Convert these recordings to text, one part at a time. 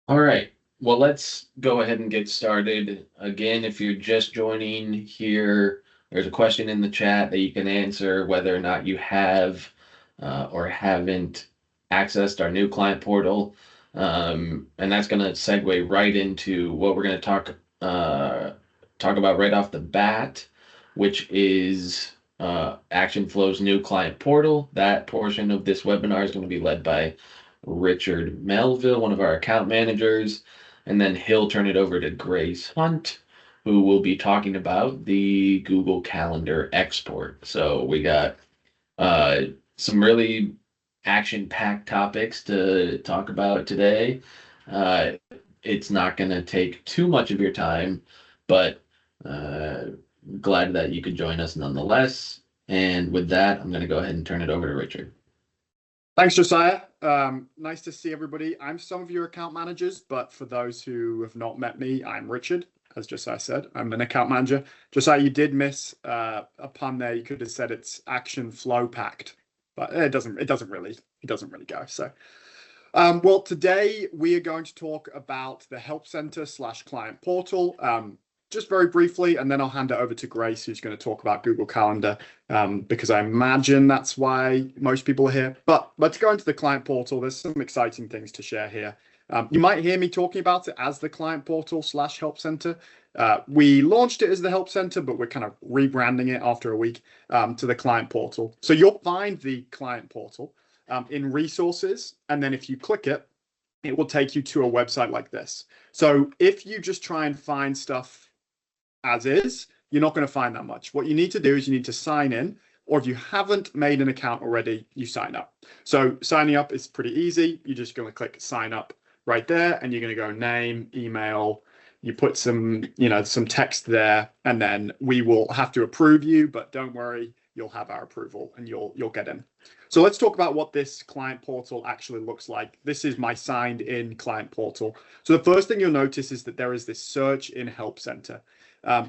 All right. Well, let's go ahead and get started. Again, if you're just joining here, there's a question in the chat that you can answer whether or not you have or haven't accessed our new client portal. And that's going to segue right into what we're going to talk about right off the bat, which is ActionFlow's new client portal. That portion of this webinar is going to be led by Richard Melville, one of our account managers, and then he'll turn it over to Grace Hunt, who will be talking about the Google Calendar export. So we got uh, some really action-packed topics to talk about today. Uh, it's not going to take too much of your time, but uh, glad that you could join us nonetheless. And with that, I'm going to go ahead and turn it over to Richard. Thanks, Josiah. Nice to see everybody. I'm some of your account managers, but for those who have not met me, I'm Richard. As Josiah said, I'm an account manager. Josiah, you did miss a pun there. You could have said it's ActionFlow packed, but it doesn't really go. So, well, today we are going to talk about the Help Center / client portal. Just very briefly, and then I'll hand it over to Grace, who's going to talk about Google Calendar, because I imagine that's why most people are here. But let's go into the client portal. There's some exciting things to share here. You might hear me talking about it as the client portal / help center. We launched it as the help center, but we're kind of rebranding it after a week to the client portal. So you'll find the client portal in resources, and then if you click it, it will take you to a website like this. So if you just try and find stuff as is, you're not going to find that much. What you need to do is you need to sign in, or if you haven't made an account already, you sign up. So signing up is pretty easy. You're just going to click sign up right there, and you're going to go name, email, you put some, some text there, and then we will have to approve you, but don't worry, you'll have our approval and you'll get in. So let's talk about what this client portal actually looks like. This is my signed in client portal. So the first thing you'll notice is that there is this search in Help Center.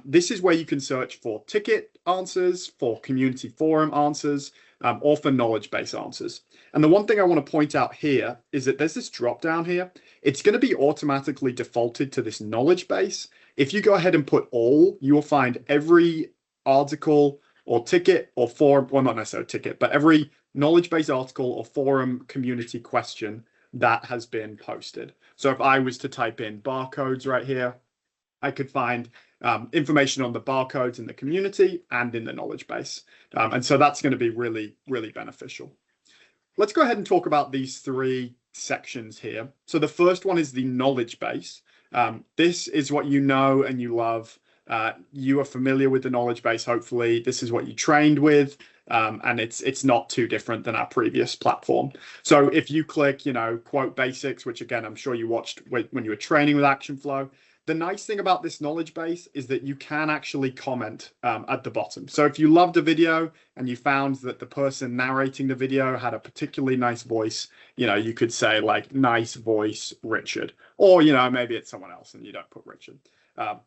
This is where you can search for ticket answers, for community forum answers, or for knowledge base answers. And the one thing I want to point out here is that there's this drop down here. It's going to be automatically defaulted to this knowledge base. If you go ahead and put all, you will find every article or ticket or forum, well, not necessarily ticket, but every knowledge base article or forum community question that has been posted. So if I was to type in barcodes right here, I could find information on the barcodes in the community and in the knowledge base. And so that's going to be really, really beneficial. Let's go ahead and talk about these three sections here. So the first one is the knowledge base. This is what you know and you love. You are familiar with the knowledge base, hopefully. This is what you trained with. And it's not too different than our previous platform. So if you click, quote basics, which again, I'm sure you watched when you were training with ActionFlow, the nice thing about this knowledge base is that you can actually comment at the bottom. So if you loved a video and you found that the person narrating the video had a particularly nice voice, you could say like nice voice, Richard, or, maybe it's someone else and you don't put Richard.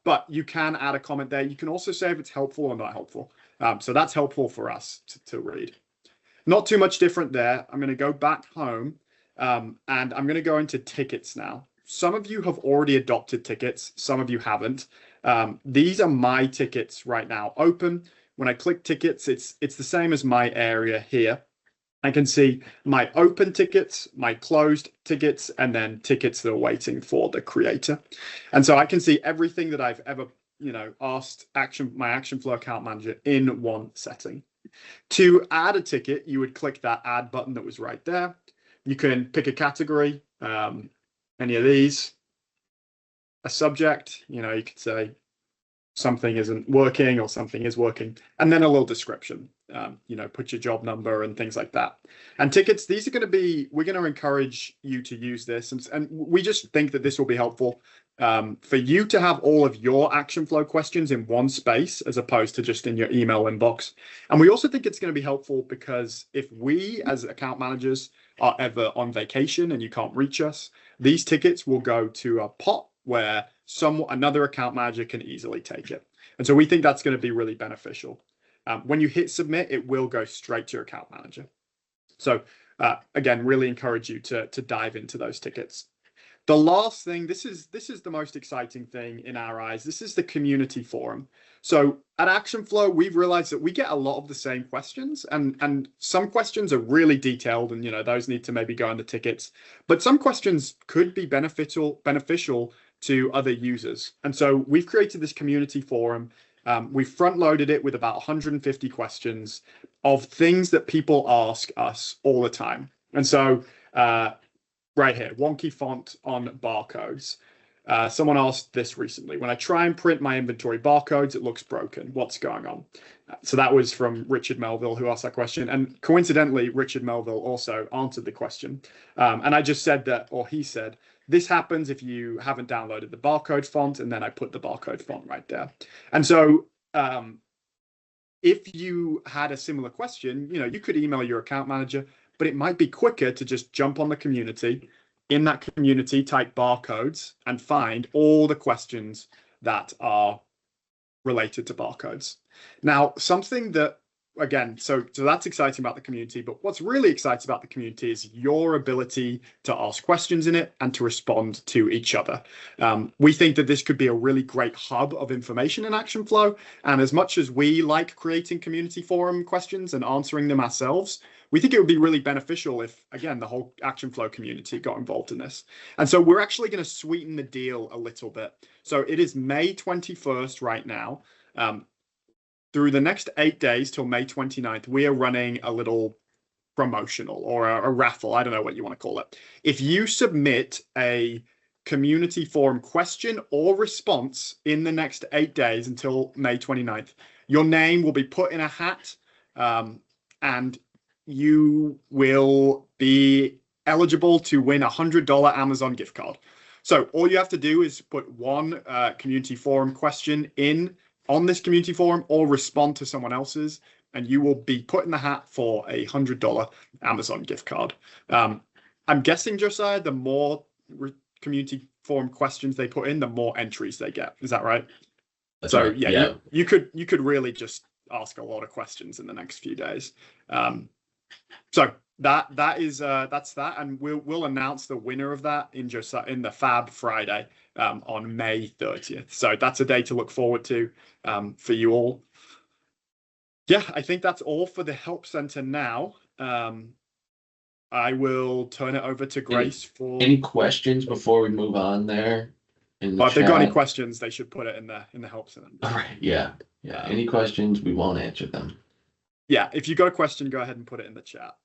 But you can add a comment there. You can also say if it's helpful or not helpful. So that's helpful for us to read. Not too much different there. I'm going to go back home and I'm going to go into tickets now. Some of you have already adopted tickets. Some of you haven't. These are my tickets right now open. When I click tickets, it's the same as my area here. I can see my open tickets, my closed tickets, and then tickets that are waiting for the creator. And so I can see everything that I've ever, asked my ActionFlow account manager in one setting. To add a ticket, you would click that add button that was right there. You can pick a category, any of these, a subject, you could say something isn't working or something is working, and then a little description, put your job number and things like that. And tickets, these are going to be, we're going to encourage you to use this. And we just think that this will be helpful for you to have all of your ActionFlow questions in one space as opposed to just in your email inbox. And we also think it's going to be helpful because if we as account managers are ever on vacation and you can't reach us, these tickets will go to a pot where another account manager can easily take it. And so we think that's going to be really beneficial. When you hit submit, it will go straight to your account manager. So again, really encourage you to dive into those tickets. The last thing, this is the most exciting thing in our eyes. This is the community forum. So at ActionFlow, we've realized that we get a lot of the same questions, and some questions are really detailed, and those need to maybe go in the tickets. But some questions could be beneficial to other users. And so we've created this community forum. We've front loaded it with about 150 questions of things that people ask us all the time. And so right here, wonky font on barcodes. Someone asked this recently. When I try and print my inventory barcodes, it looks broken. What's going on? So that was from Richard Melville, who asked that question. And coincidentally, Richard Melville also answered the question. And I just said that, or he said, this happens if you haven't downloaded the barcode font, and then I put the barcode font right there. And so if you had a similar question, you could email your account manager, but it might be quicker to just jump on the community, in that community, type barcodes and find all the questions that are related to barcodes. Now, something that, again, so that's exciting about the community, but what's really exciting about the community is your ability to ask questions in it and to respond to each other. We think that this could be a really great hub of information in ActionFlow. And as much as we like creating community forum questions and answering them ourselves, we think it would be really beneficial if, again, the whole ActionFlow community got involved in this. And so we're actually going to sweeten the deal a little bit. So it is May 21st right now. Through the next 8 days till May 29th, we are running a little promotional or a raffle. I don't know what you want to call it. If you submit a community forum question or response in the next 8 days until May 29th, your name will be put in a hat, and you will be eligible to win a $100 Amazon gift card. So all you have to do is put one community forum question in on this community forum or respond to someone else's, and you will be put in the hat for a $100 Amazon gift card. I'm guessing, Josiah, the more community forum questions they put in, the more entries they get. Is that right? That's so right. Yeah. You could really just ask a lot of questions in the next few days. So that's that, and we'll announce the winner of that in the Fab Friday on May 30th. So that's a day to look forward to for you all. Yeah, I think that's all for the Help Center now. I will turn it over to Grace for any questions before we move on there. If they've got any questions, they should put it in the Help Center. All right. Yeah. Any questions, we won't answer them. Yeah, if you got a question, go ahead and put it in the chat.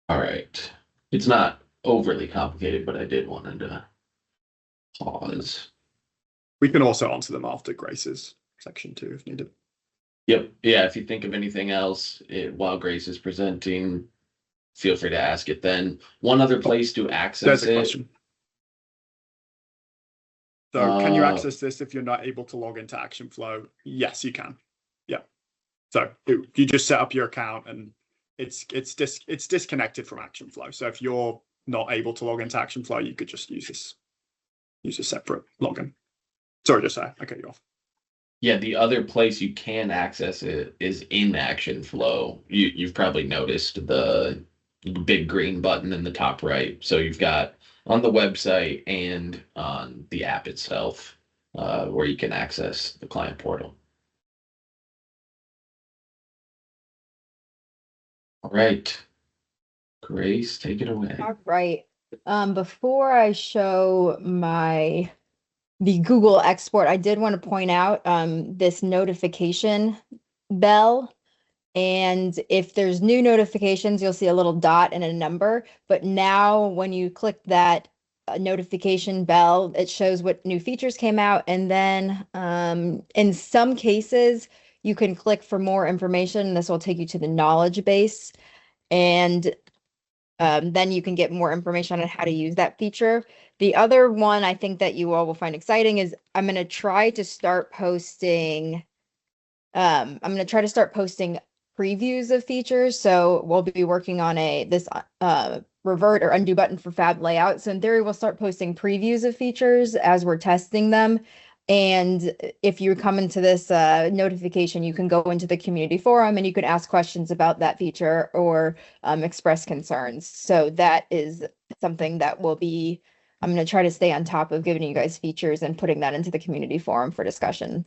All right. It's not overly complicated, but I did want to pause. We can also answer them after Grace's section too, if needed. Yep. Yeah. If you think of anything else while Grace is presenting, feel free to ask it then. One other place to access There's a question. So can you access this if you're not able to log into ActionFlow? Yes, you can. Yeah. So you just set up your account and it's disconnected from ActionFlow. So if you're not able to log into ActionFlow, you could just use a separate login. Sorry, Josiah, I cut you off. Yeah, the other place you can access it is in ActionFlow. You've probably noticed the big green button in the top right. So you've got on the website and on the app itself, where you can access the client portal. All right. Grace, take it away. All right. Before I show the Google export, I did want to point out this notification bell. And if there's new notifications, you'll see a little dot and a number. But now when you click that notification bell, it shows what new features came out. And then in some cases, you can click for more information. This will take you to the knowledge base. And then you can get more information on how to use that feature. The other one I think that you all will find exciting is I'm going to try to start posting previews of features. So we'll be working on this revert or undo button for Fab layout. So in theory, we'll start posting previews of features as we're testing them. And if you come into this notification, you can go into the community forum and you can ask questions about that feature or express concerns. So that is something that will be, I'm going to try to stay on top of giving you guys features and putting that into the community forum for discussion.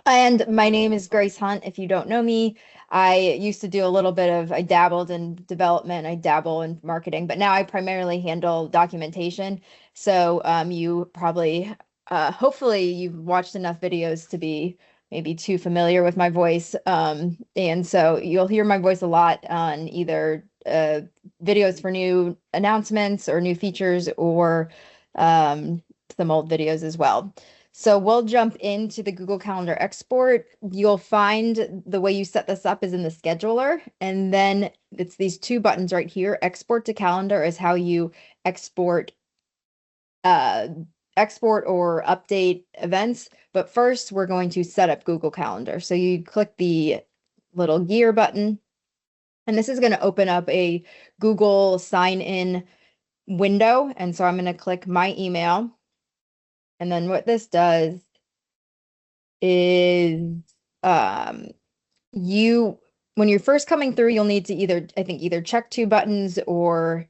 And my name is Grace Hunt. If you don't know me, I used to do a little bit of, I dabbled in development, I dabble in marketing, but now I primarily handle documentation. So you probably, hopefully you've watched enough videos to be maybe too familiar with my voice. And so you'll hear my voice a lot on either videos for new announcements or new features or some old videos as well. So we'll jump into the Google Calendar export. You'll find the way you set this up is in the scheduler. And then it's these two buttons right here. Export to calendar is how you export export or update events. But first we're going to set up Google Calendar. So you click the little gear button, and this is going to open up a Google sign in window. And so I'm going to click my email. And then what this does is you when you're first coming through, you'll need to either check two buttons, or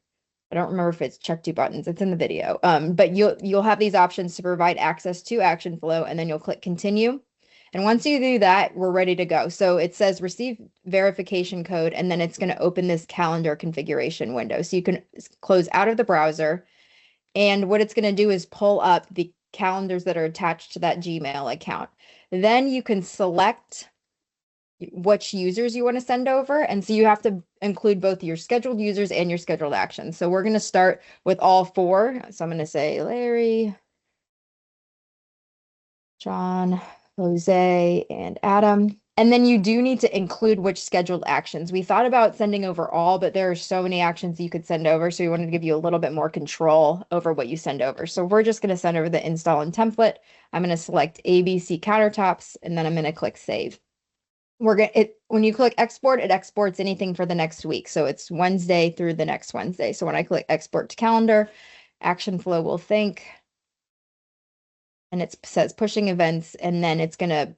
I don't remember if it's check two buttons. It's in the video. But you'll have these options to provide access to ActionFlow, and then you'll click continue. And once you do that, we're ready to go. So it says receive verification code, and then it's going to open this calendar configuration window. So you can close out of the browser, and what it's going to do is pull up the calendars that are attached to that Gmail account. Then you can select which users you want to send over. And so you have to include both your scheduled users and your scheduled actions. So we're going to start with all four. So I'm going to say Larry, John, Jose, and Adam. And then you do need to include which scheduled actions. We thought about sending over all, but there are so many actions you could send over. So we wanted to give you a little bit more control over what you send over. So we're just going to send over the install and template. I'm going to select ABC countertops, and then I'm going to click save. When you click export, it exports anything for the next week. So it's Wednesday through the next Wednesday. So when I click export to calendar, ActionFlow will think, and it says pushing events, and then it's gonna,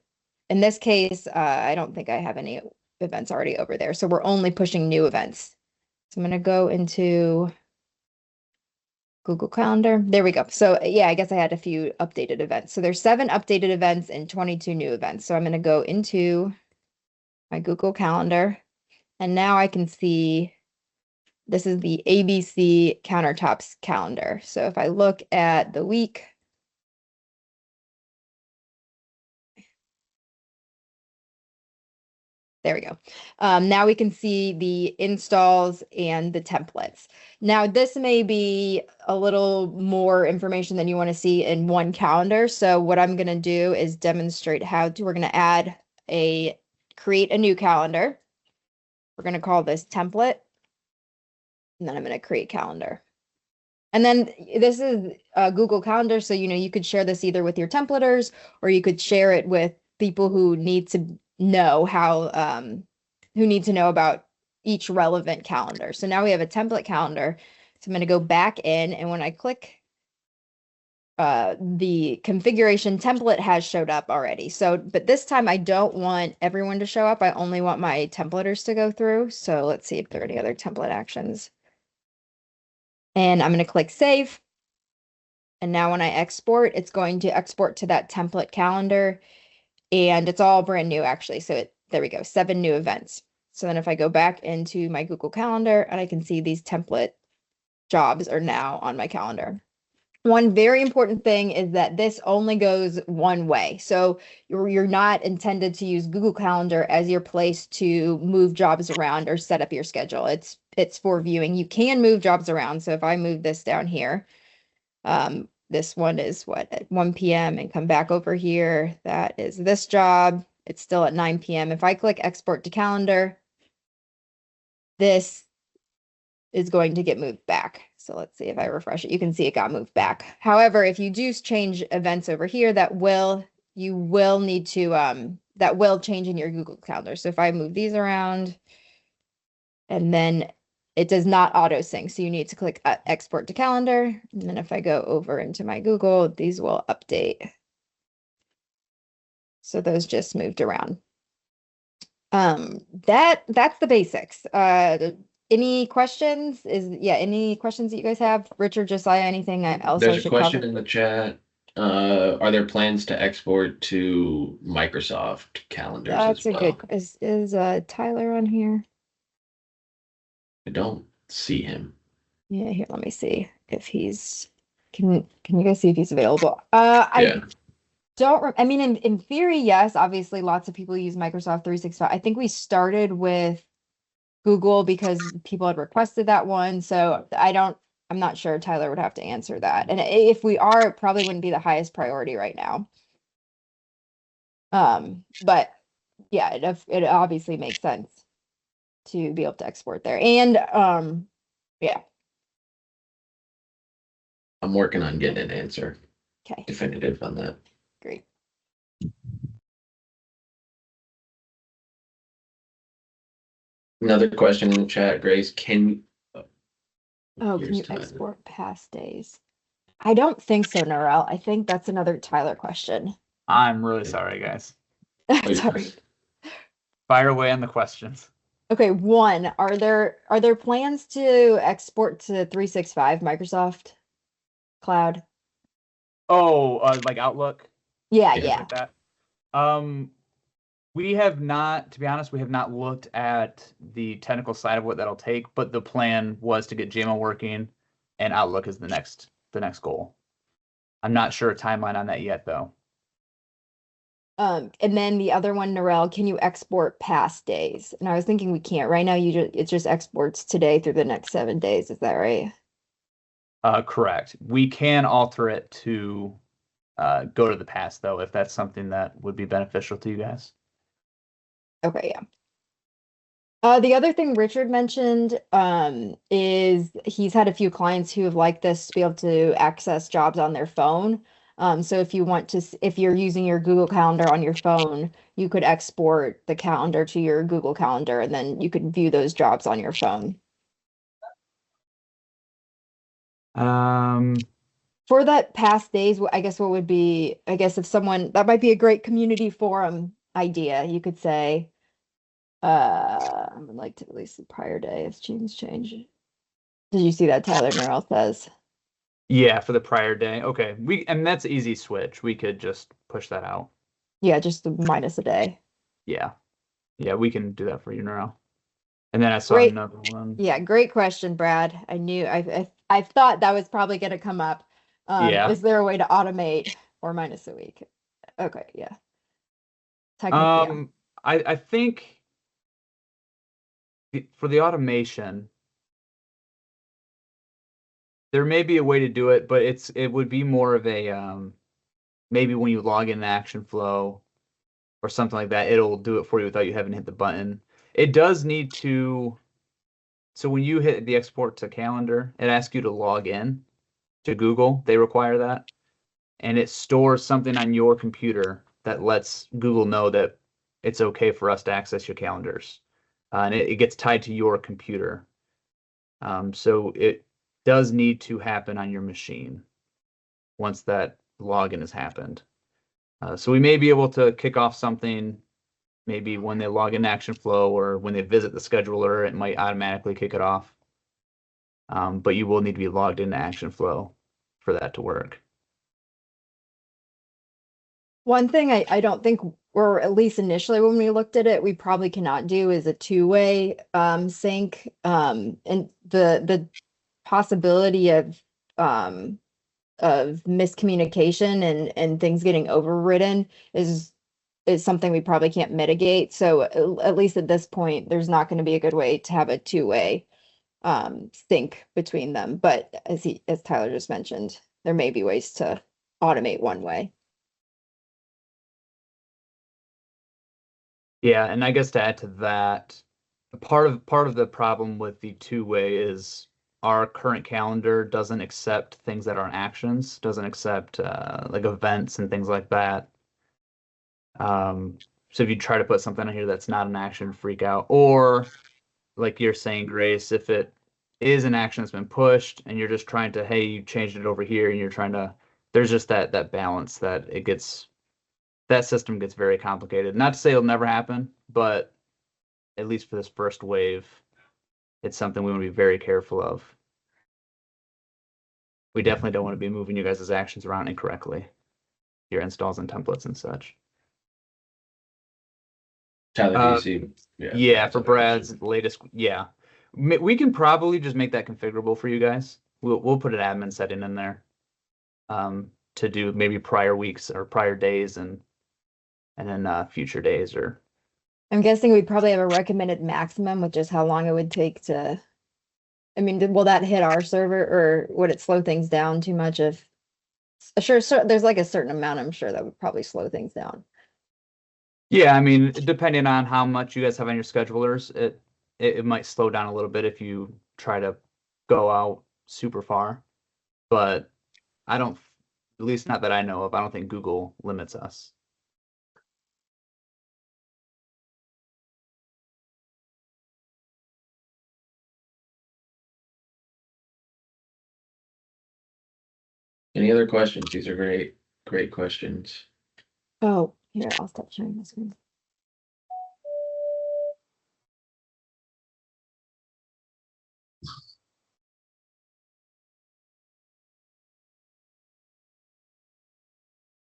in this case, I don't think I have any events already over there. So we're only pushing new events. So I'm gonna go into Google Calendar. There we go. So yeah, I guess I had a few updated events. So there's 7 updated events and 22 new events. So I'm gonna go into my Google Calendar, and now I can see this is the ABC countertops calendar. So if I look at the week, there we go. Now we can see the installs and the templates. Now this may be a little more information than you want to see in one calendar. So what I'm going to do is demonstrate we're going to create a new calendar. We're going to call this template, and then I'm going to create calendar. And then this is Google Calendar. So, you could share this either with your templaters, or you could share it with people who need to know about each relevant calendar. So now we have a template calendar. So I'm going to go back in, and when I click the configuration, template has showed up already. So, but this time I don't want everyone to show up. I only want my templaters to go through. So let's see if there are any other template actions. And I'm going to click save. And now when I export, it's going to export to that template calendar, and it's all brand new actually. So there we go, 7 new events. So then if I go back into my Google Calendar, and I can see these template jobs are now on my calendar. One very important thing is that this only goes one way. So you're not intended to use Google Calendar as your place to move jobs around or set up your schedule. It's for viewing. You can move jobs around. So if I move this down here, this one is at 1 p.m. and come back over here. That is this job. It's still at 9 p.m. If I click export to calendar, this is going to get moved back. So let's see if I refresh it. You can see it got moved back. However, if you do change events over here, that will change in your Google Calendar. So if I move these around, and then it does not auto sync. So you need to click export to calendar. And then if I go over into my Google, these will update So those just moved around. That's the basics. Any questions? Any questions that you guys have? Richard, Josiah, anything else I There's a should question cover? in the chat. Are there plans to export to Microsoft calendars as That's a good. well? Is Tyler on here? I don't see him. Yeah, here, let me see if he's. Can you guys see if he's available? I Yeah. don't. I mean, in theory, yes. Obviously, lots of people use Microsoft 365. I think we started with Google because people had requested that one. So I'm not sure Tyler would have to answer that. And if we are, it probably wouldn't be the highest priority right now. But yeah, it obviously makes sense to be able to export there. And yeah, I'm working on getting an answer okay, definitive on that. great. Another question in the chat, Grace. Oh, can Here's you Tyler. export past days? I don't think so, Norel. I think that's another Tyler question. I'm really sorry, guys. Sorry. Fire away on the questions. Okay, one, are there plans to export to 365 Microsoft Cloud? Oh, like Outlook, Yeah, Yeah. things yeah. like that. We have not, to be honest, we have not looked at the technical side of what that'll take, but the plan was to get JMO working, and Outlook is the next goal. I'm not sure a timeline on that yet, though. And then the other one, Norel, can you export past days? And I was thinking we can't. Right now, it just exports today through the next 7 days. Is that right? Correct. We can alter it to go to the past, though, if that's something that would be beneficial to you guys. Okay, yeah. The other thing Richard mentioned is he's had a few clients who have liked this to be able to access jobs on their phone. So if you want to, if you're using your Google Calendar on your phone, you could export the calendar to your Google Calendar, and then you could view those jobs on your phone. For that past days, I guess what would be, I guess if someone, that might be a great community forum idea. You could say, I would like to release the prior day if change. Did you see that Tyler Norrell says? Yeah, for the prior day. Okay. And that's an easy switch. We could just push that out. Yeah, just the minus a day. Yeah. Yeah, we can do that for you now. And then I saw Great. another one. Yeah, great question, Brad. I knew I thought that was probably going to come up. Yeah. Is there a way to automate or minus a week? Okay, yeah. Technically, yeah. I think for the automation, there may be a way to do it, but it would be more of a maybe when you log in ActionFlow or something like that, it'll do it for you without you having to hit the button. It does need to, so when you hit the export to calendar, it asks you to log in to Google. They require that. And it stores something on your computer that lets Google know that it's okay for us to access your calendars. And it gets tied to your computer. So it does need to happen on your machine once that login has happened. So we may be able to kick off something maybe when they log in ActionFlow or when they visit the scheduler, it might automatically kick it off. But you will need to be logged into ActionFlow for that to work. One thing I don't think, or at least initially when we looked at it, we probably cannot do is a two-way sync. And the possibility of miscommunication and things getting overridden is something we probably can't mitigate. So at least at this point, there's not going to be a good way to have a two-way sync between them. But as Tyler just mentioned, there may be ways to automate one way. Yeah, and I guess to add to that, part of the problem with the two-way is our current calendar doesn't accept things that aren't actions, doesn't accept like events and things like that. So if you try to put something on here that's not an action, freak out. Or like you're saying, Grace, if it is an action that's been pushed and you're just trying to, hey, you changed it over here and you're trying to, there's just that balance that it gets that system gets very complicated. Not to say it'll never happen, but at least for this first wave, it's something we want to be very careful of. We definitely don't want to be moving you guys' actions around incorrectly, your installs and templates and such. Tyler, do you see? Yeah, for Brad's latest, yeah. We can probably just make that configurable for you guys. We'll put an admin setting in there to do maybe prior weeks or prior days and then future days. Or I'm guessing we probably have a recommended maximum, which is how long it would take to. I mean, will that hit our server, or would it slow things down too much? If sure, there's like a certain amount, I'm sure that would probably slow things down. yeah, I mean, depending on how much you guys have on your schedulers, it might slow down a little bit if you try to go out super far. But I don't, at least not that I know of, I don't think Google limits us. Any other questions? These are great questions. Oh, here, I'll stop sharing my screen.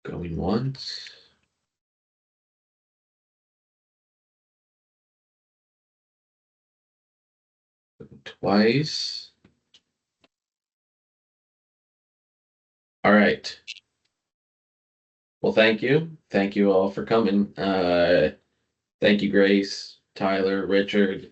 Going once. Twice. All right. Well, thank you. Thank you all for coming. Thank you, Grace, Tyler, Richard.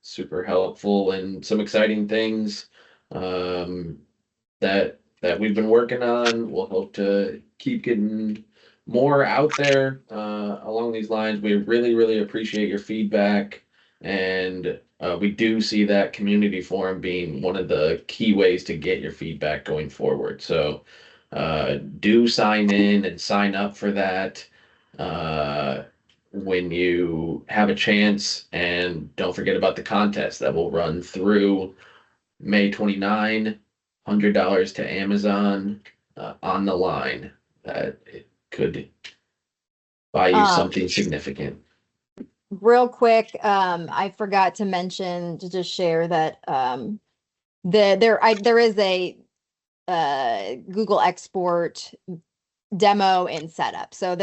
Super helpful and some exciting things that we've been working on. We'll hope to keep getting more out there along these lines. We really appreciate your feedback, and we do see that community forum being one of the key ways to get your feedback going forward. So do sign in and sign up for that when you have a chance, and don't forget about the contest that will run through May 29. $100 to Amazon on the line. That it could buy you something significant. Real quick, I forgot to mention, to just share that there is a Google export demo and setup. So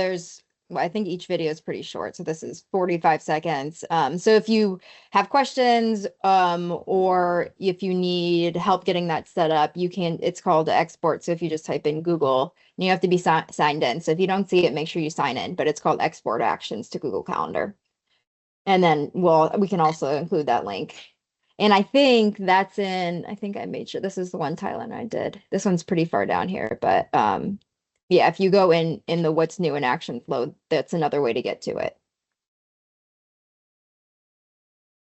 I think each video is pretty short. So this is 45 seconds. So if you have questions or if you need help getting that set up, it's called export. So if you just type in Google, and you have to be signed in. So if you don't see it, make sure you sign in, but it's called Export Actions to Google Calendar. And then we can also include that link. And I think I think I made sure this is the one Tyler and I did. This one's pretty far down here, but yeah, if you go in the what's new in ActionFlow, that's another way to get to it.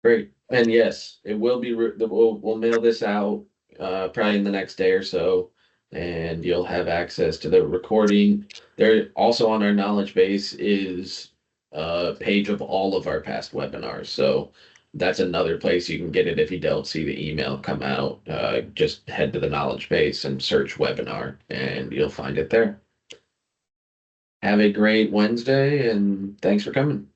Great. And yes, it will be, we'll mail this out probably in the next day or so, and you'll have access to the recording. There also on our knowledge base is a page of all of our past webinars. So that's another place you can get it if you don't see the email come out. Just head to the knowledge base and search webinar, and you'll find it there. Have a great Wednesday, and thanks for coming.